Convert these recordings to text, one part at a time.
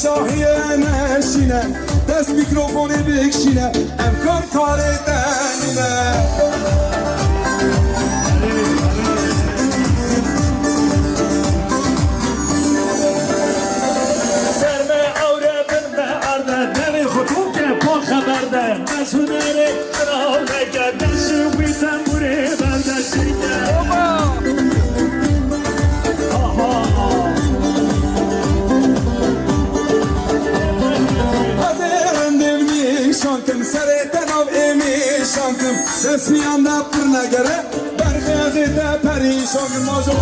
شاهیه نشینه دست میکروفون بکشینه امکان کار دنیمه سرمه عوره برمه عرده دلی خطوم که پا خبرده مسئوله راوله که دست بیتن بوری برده شیده شانکم سر تناب امی شانکم دست میانده پر نگره برخیزی ده پریشانکم ماجو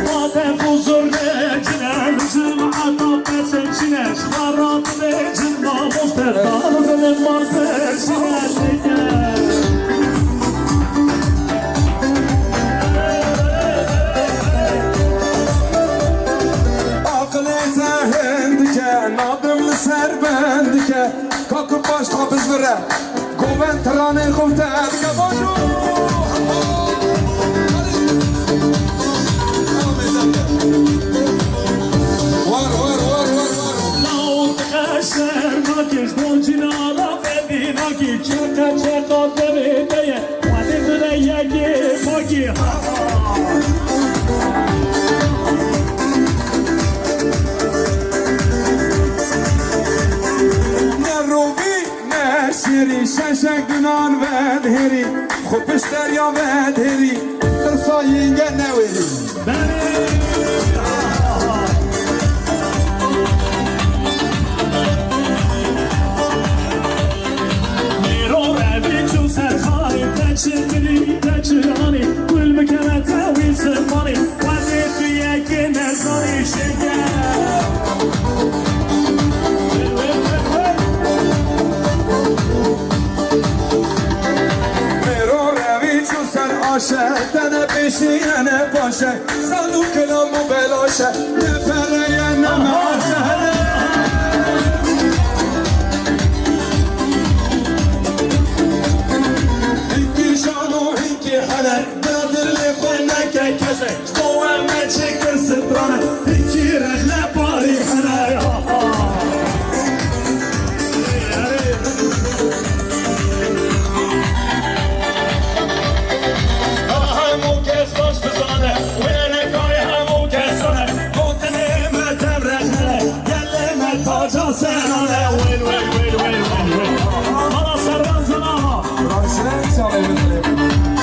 ماده بزرگه جنه لزم عطا بسن جنه شخارات بجن ناموستر دارم مارتر جنه نادم لسر بند که کاکو باش قابض بره گوبن ترانه خوب ترگه باشو وار لاوت خشر ناکش دونجینا را بدینا کی چقا بریده ولی بره یکی پاکی شیری شنشنگ دونان و دهری خوب پشتر یا و دهری ترسایی نگه نویری میرو روی چون سرخانی تچری تچرانی گل بکنه تاویل سفانی وقتی توی یکی نزانی شگر باشه تنه بشینه باشه صندوق کلامو بلاشه نفره نماشه اینکی شانو اینکی حاله نادر لفنه که کسه شتوه چکر سترانه اینکی رخله باری حاله خلاص سربان زناها راشد ساله بطلب